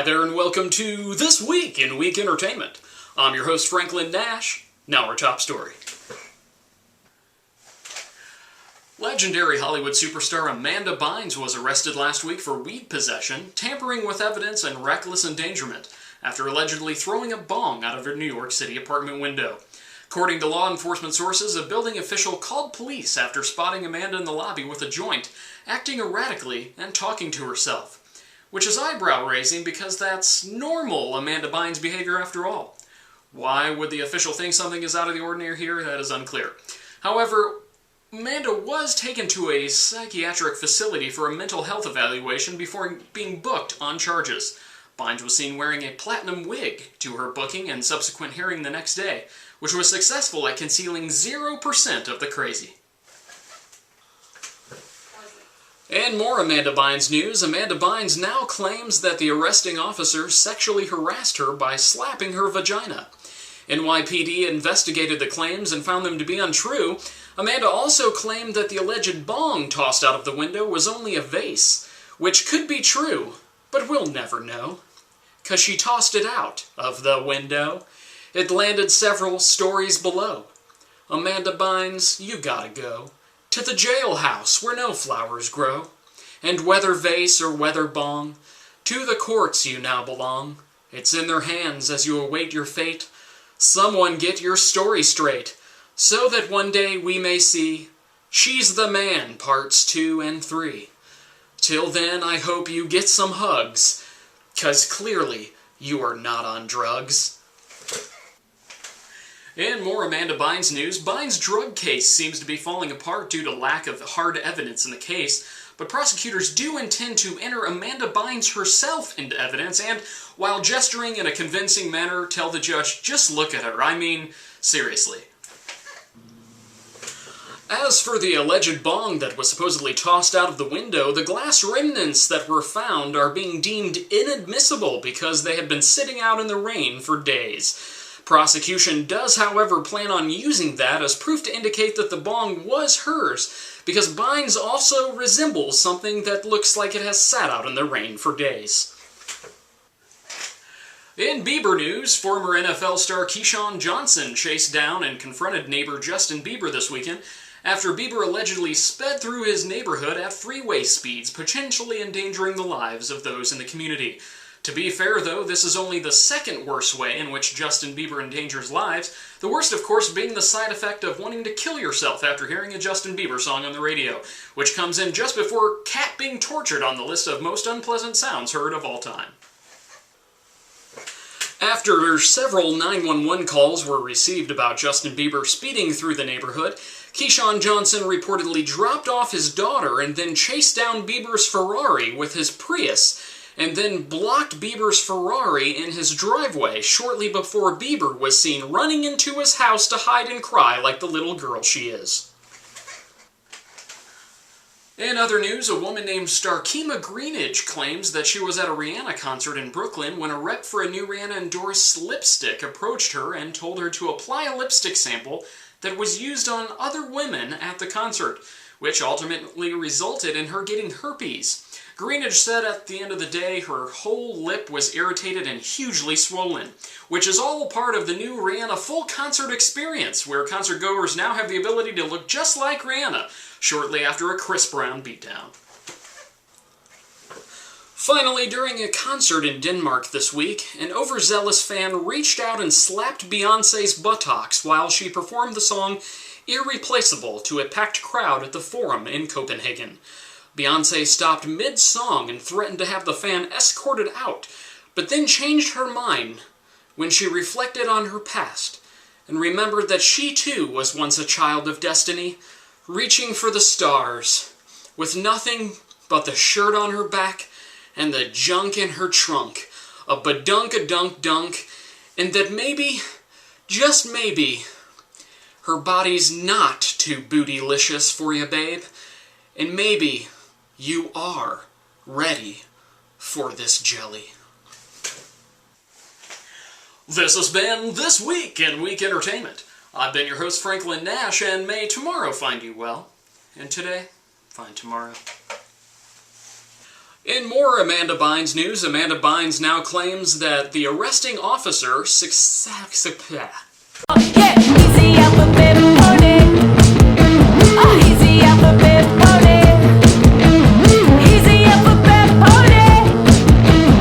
Hi there and welcome to This Week in Week Entertainment. I'm your host Franklin Nash. Now our top story. Legendary Hollywood superstar Amanda Bynes was arrested last week for weed possession, tampering with evidence, and reckless endangerment after allegedly throwing a bong out of her New York City apartment window. According to law enforcement sources, a building official called police after spotting Amanda in the lobby with a joint, acting erratically and talking to herself. Which is eyebrow-raising because that's normal Amanda Bynes behavior after all. Why would the official think something is out of the ordinary here? That is unclear. However, Amanda was taken to a psychiatric facility for a mental health evaluation before being booked on charges. Bynes was seen wearing a platinum wig to her booking and subsequent hearing the next day, which was successful at concealing 0% of the crazy. And more Amanda Bynes news. Amanda Bynes now claims that the arresting officer sexually harassed her by slapping her vagina. NYPD investigated the claims and found them to be untrue. Amanda also claimed that the alleged bong tossed out of the window was only a vase, which could be true, but we'll never know. 'Cause she tossed it out of the window. It landed several stories below. Amanda Bynes, you gotta go to the jailhouse where no flowers grow. And whether vase or whether bong, to the courts you now belong. It's in their hands as you await your fate. Someone get your story straight, so that one day we may see She's the Man parts 2 and 3. Till then, I hope you get some hugs, 'cause clearly you are not on drugs. And more Amanda Bynes news. Bynes' drug case seems to be falling apart due to lack of hard evidence in the case, but prosecutors do intend to enter Amanda Bynes herself into evidence and, while gesturing in a convincing manner, tell the judge, just look at her. I mean, seriously. As for the alleged bong that was supposedly tossed out of the window, the glass remnants that were found are being deemed inadmissible because they had been sitting out in the rain for days. Prosecution does, however, plan on using that as proof to indicate that the bong was hers, because Bynes also resembles something that looks like it has sat out in the rain for days. In Bieber news, former NFL star Keyshawn Johnson chased down and confronted neighbor Justin Bieber this weekend after Bieber allegedly sped through his neighborhood at freeway speeds, potentially endangering the lives of those in the community. To be fair, though, this is only the second worst way in which Justin Bieber endangers lives, the worst, of course, being the side effect of wanting to kill yourself after hearing a Justin Bieber song on the radio, which comes in just before cat being tortured on the list of most unpleasant sounds heard of all time. After several 911 calls were received about Justin Bieber speeding through the neighborhood, Keyshawn Johnson reportedly dropped off his daughter and then chased down Bieber's Ferrari with his Prius, and then blocked Bieber's Ferrari in his driveway shortly before Bieber was seen running into his house to hide and cry like the little girl she is. In other news, a woman named Starkema Greenidge claims that she was at a Rihanna concert in Brooklyn when a rep for a new Rihanna-endorsed lipstick approached her and told her to apply a lipstick sample that was used on other women at the concert, which ultimately resulted in her getting herpes. Greenidge said at the end of the day her whole lip was irritated and hugely swollen, which is all part of the new Rihanna full concert experience, where concertgoers now have the ability to look just like Rihanna shortly after a Chris Brown beatdown. Finally, during a concert in Denmark this week, an overzealous fan reached out and slapped Beyonce's buttocks while she performed the song Irreplaceable to a packed crowd at the Forum in Copenhagen. Beyonce stopped mid-song and threatened to have the fan escorted out, but then changed her mind when she reflected on her past and remembered that she too was once a child of destiny, reaching for the stars, with nothing but the shirt on her back and the junk in her trunk, a badunk-a-dunk-dunk, and that maybe, just maybe, her body's not too bootylicious for you, babe, and maybe you are ready for this jelly. This has been This Week in Week Entertainment. I've been your host, Franklin Nash, and may tomorrow find you well, and today, find tomorrow. In more Amanda Bynes news, Amanda Bynes now claims that the arresting officer